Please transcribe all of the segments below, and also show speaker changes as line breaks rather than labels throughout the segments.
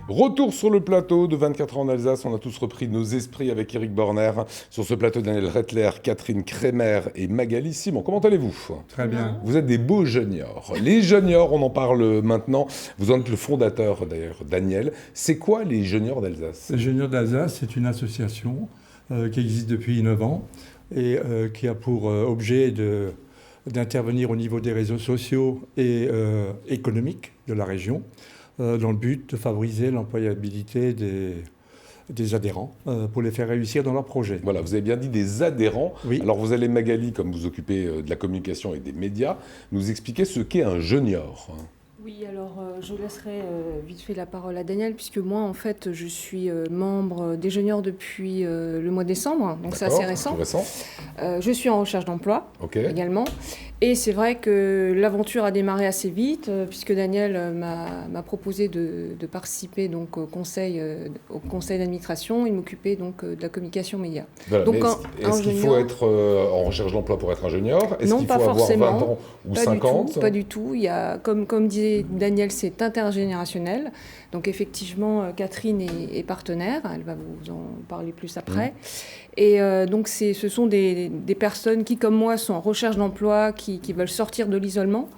Retour sur le plateau de 24 ans en Alsace. On a tous repris nos esprits avec Eric Borner. Sur ce plateau, Daniel Rettler, Catherine Kremer et Magali Simon. Comment allez-vous ?
Très bien.
Vous êtes des beaux juniors. Les juniors, on en parle maintenant. Vous en êtes le fondateur d'ailleurs, Daniel. C'est quoi les juniors d'Alsace ?
Les juniors d'Alsace, c'est une association qui existe depuis 9 ans et qui a pour objet d'intervenir au niveau des réseaux sociaux et économiques de la région, dans le but de favoriser l'employabilité des adhérents pour les faire réussir dans leurs projets.
Voilà, vous avez bien dit des adhérents.
Oui.
Alors vous allez, Magali, comme vous occupez de la communication et des médias, nous expliquer ce qu'est un junior.
Oui, alors je laisserai vite fait la parole à Daniel, puisque moi, en fait, je suis membre des juniors depuis le mois de décembre, donc c'est assez récent. Je suis en recherche d'emploi également. Et c'est vrai que l'aventure a démarré assez vite, puisque Daniel m'a proposé de participer donc, au conseil d'administration et m'occuper donc, de la communication média.
Voilà,
donc,
est-ce qu'il faut être en recherche d'emploi pour être un junior ? Est-ce qu'il faut avoir 20 ans ou 50 ?
Pas du tout. Il y a, comme disait Daniel, c'est intergénérationnel. Donc effectivement, Catherine est partenaire. Elle va vous en parler plus après. Et donc ce sont des personnes qui, comme moi, sont en recherche d'emploi, qui veulent sortir de l'isolement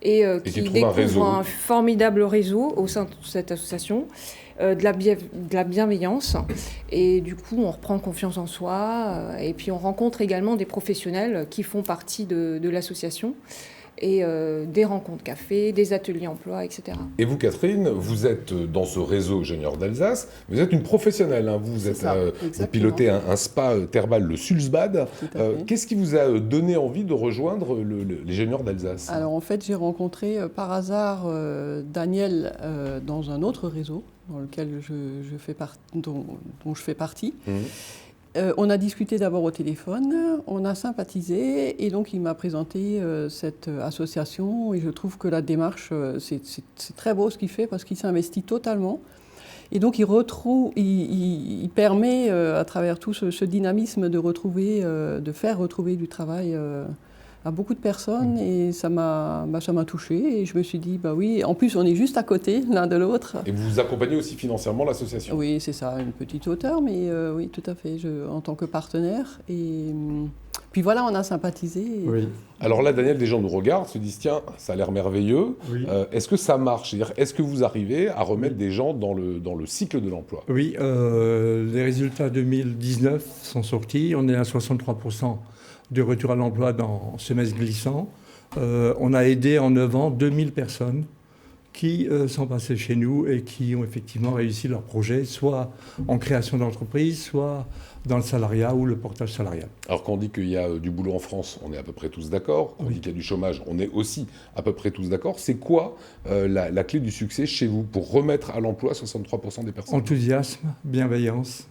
et qui découvrent un formidable réseau au sein de cette association, de la bienveillance. Et du coup, on reprend confiance en soi. Et puis, on rencontre également des professionnels qui font partie de l'association. Et des rencontres café, des ateliers emploi, etc.
Et vous, Catherine, vous êtes dans ce réseau junior d'Alsace, vous êtes une professionnelle, hein. Vous pilotez un spa thermal, le Sulzbad. Qu'est-ce qui vous a donné envie de rejoindre les juniors d'Alsace ?
Alors en fait, j'ai rencontré par hasard Daniel dans un autre réseau dans lequel dont je fais partie. On a discuté d'abord au téléphone, on a sympathisé et donc il m'a présenté cette association et je trouve que la démarche, c'est très beau ce qu'il fait parce qu'il s'investit totalement et donc il permet à travers tout ce dynamisme de faire retrouver du travail à beaucoup de personnes et ça m'a touchée et je me suis dit bah oui, en plus on est juste à côté l'un de l'autre.
Et vous accompagnez aussi financièrement l'association ?
Oui, c'est ça, une petite hauteur, mais oui, tout à fait, en tant que partenaire. Et puis voilà, on a sympathisé.
Oui.
Alors là, Daniel, des gens nous regardent, se disent tiens, ça a l'air merveilleux.
Oui.
Est-ce que ça marche ? C'est-à-dire, est-ce que vous arrivez à remettre des gens dans le cycle de l'emploi ?
Oui, les résultats 2019 sont sortis, on est à 63% de retour à l'emploi dans semestre glissant. On a aidé en 9 ans 2000 personnes qui sont passées chez nous et qui ont effectivement réussi leur projet, soit en création d'entreprise, soit dans le salariat ou le portage salarial.
Alors quand on dit qu'il y a du boulot en France, on est à peu près tous d'accord. Quand on dit qu'il y a du chômage, on est aussi à peu près tous d'accord. C'est quoi la clé du succès chez vous pour remettre à l'emploi 63% des personnes ?
Enthousiasme, bienveillance.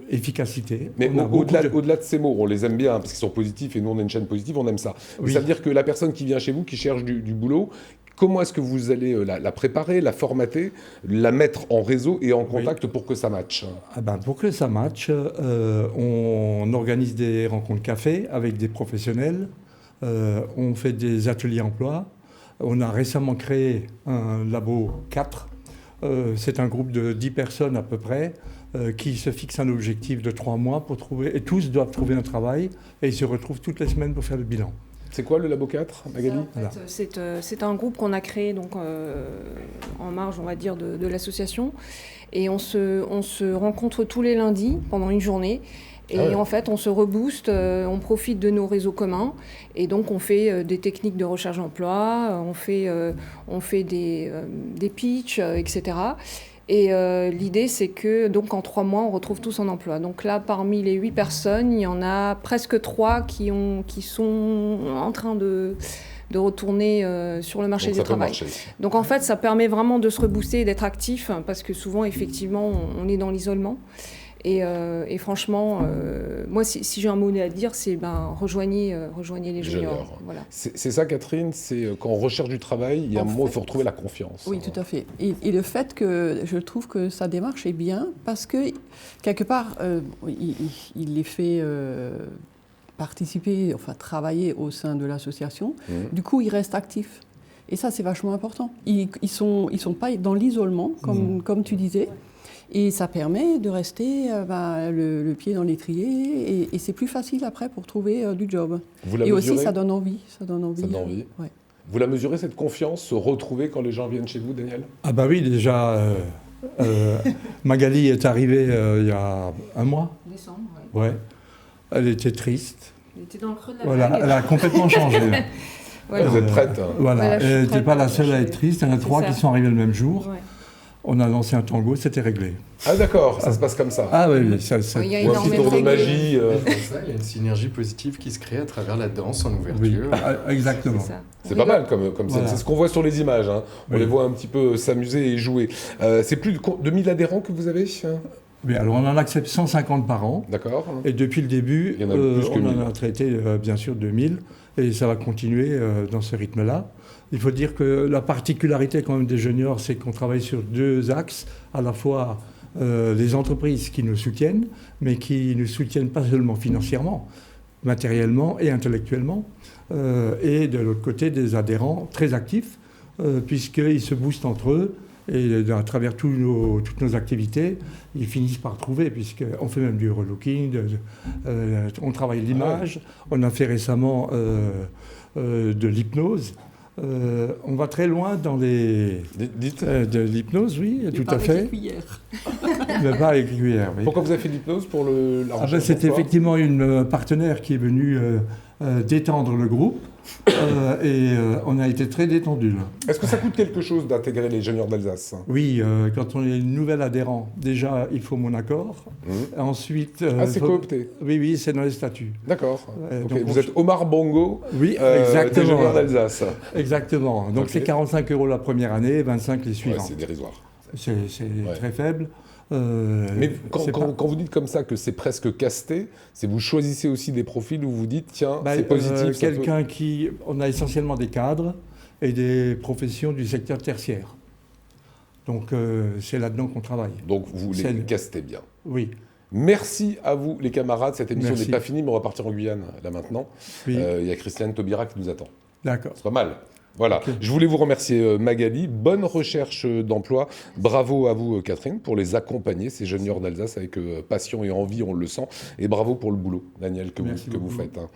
Efficacité.
Mais au-delà de ces mots, on les aime bien hein, parce qu'ils sont positifs et nous on est une chaîne positive, on aime ça. Oui. Ça veut dire que la personne qui vient chez vous, qui cherche du boulot, comment est-ce que vous allez la préparer, la formater, la mettre en réseau et en contact pour que ça matche ?
Pour que ça matche, on organise des rencontres café avec des professionnels, on fait des ateliers emploi, on a récemment créé un labo 4, c'est un groupe de 10 personnes à peu près, qui se fixe un objectif de 3 mois pour trouver, et tous doivent trouver un travail, et ils se retrouvent toutes les semaines pour faire le bilan.
C'est quoi le Labo 4, Magali ?
C'est un groupe qu'on a créé donc, en marge, on va dire, de l'association, et on se rencontre tous les lundis pendant une journée. Et en fait, on se rebooste, on profite de nos réseaux communs, et donc on fait des techniques de recherche d'emploi, on fait des pitchs, etc. Et l'idée, c'est que donc en 3 mois, on retrouve tous en emploi. Donc là, parmi les 8 personnes, il y en a presque 3 qui sont en train de retourner sur le marché du travail. Donc en fait, ça permet vraiment de se rebooster et d'être actif, parce que souvent, effectivement, on est dans l'isolement. Et franchement, moi, si j'ai un mot à dire, c'est rejoignez les juniors. Voilà.
C'est ça, Catherine, c'est quand on recherche du travail, il y a un moment où il faut retrouver la confiance.
Oui, tout à fait. Et le fait que je trouve que sa démarche est bien, parce que, quelque part, il les fait participer, enfin travailler au sein de l'association. Du coup, il reste actif. Et ça, c'est vachement important. Ils sont pas dans l'isolement, comme tu disais. Et ça permet de rester le pied dans l'étrier. Et c'est plus facile après pour trouver du job. Et aussi, ça donne envie. Ça donne envie. Ouais.
Vous la mesurez, cette confiance, se retrouver quand les gens viennent chez vous, Daniel?
Ah bah oui, déjà, Magali est arrivée il y a un mois.
Décembre,
ouais. Elle était triste.
Elle était dans le creux de la
Voilà,
vague.
elle a complètement changé.
Voilà.
Vous êtes prête?
Voilà, elle n'était pas la seule à être triste. Il y en a 3
ça.
qui sont arrivés le même jour.
Ouais.
On a lancé un tango, c'était réglé.
Ah d'accord, ça se passe comme ça.
Ah oui,
Il y a
Ou un petit
énormément
tour de
de
magie.
Il y a une synergie positive qui se crée à travers la danse en ouverture.
Oui, exactement.
C'est ça.
C'est pas mal comme
Voilà.
c'est ce qu'on voit sur les images. Hein. On
Oui.
les voit un petit peu s'amuser et jouer. C'est plus de 1000 adhérents que vous avez, hein?
Oui, alors on en accepte 150 par an.
D'accord.
Et depuis le début,
Il y en a plus que
on
1000.
en a traité bien sûr 2000. Et ça va continuer dans ce rythme-là. Il faut dire que la particularité quand même des juniors, c'est qu'on travaille sur 2 axes. À la fois les entreprises qui nous soutiennent, mais qui ne nous soutiennent pas seulement financièrement, matériellement et intellectuellement. Et de l'autre côté, des adhérents très actifs, puisqu'ils se boostent entre eux. Et à travers toutes nos activités, ils finissent par trouver, puisqu'on fait même du relooking, on travaille l'image. On a fait récemment de l'hypnose. On va très loin dans les...
Dites.
de l'hypnose, oui,
Mais
tout
pas
à
avec
fait.
les cuillères.
Mais pas avec cuillère, oui.
Pourquoi vous avez fait de l'hypnose pour la
Ah ben,
recherche
c'est
d'emploi?
effectivement une partenaire qui est venue détendre le groupe. Et on a été très détendus, là.
Est-ce que ça coûte quelque chose d'intégrer les juniors d'Alsace?
Oui, quand on est nouvel adhérent, déjà, il faut mon accord. Ensuite...
C'est coopté.
Oui, c'est dans les statuts.
D'accord. Ok,
donc
vous êtes Omar Bongo
Oui,
des
exactement.
juniors d'Alsace.
Exactement. Donc
Ok.
c'est 45 € la première année, 25 les
Ouais,
suivantes.
c'est dérisoire.
C'est
Ouais.
très faible.
Mais
c'est pas-
quand vous dites comme ça que c'est presque casté, c'est vous choisissez aussi des profils où vous dites tiens,
Bah,
c'est positif. ça peut-
quelqu'un qui... On a essentiellement des cadres et des professions du secteur tertiaire. Donc c'est là-dedans qu'on travaille.
Donc vous les
C'est-
castez bien.
Oui.
Merci à vous les camarades. Cette émission
Merci.
n'est pas finie, mais on va partir en Guyane là maintenant.
Oui.
Il y a Christiane Taubira qui nous attend.
D'accord.
C'est pas mal. Voilà.
Ok.
Je voulais vous remercier Magali. Bonne recherche d'emploi. Bravo à vous Catherine pour les accompagner, ces juniors d'Alsace avec passion et envie, on le sent. Et bravo pour le boulot, Daniel, que
Merci
vous
beaucoup.
faites. Hein.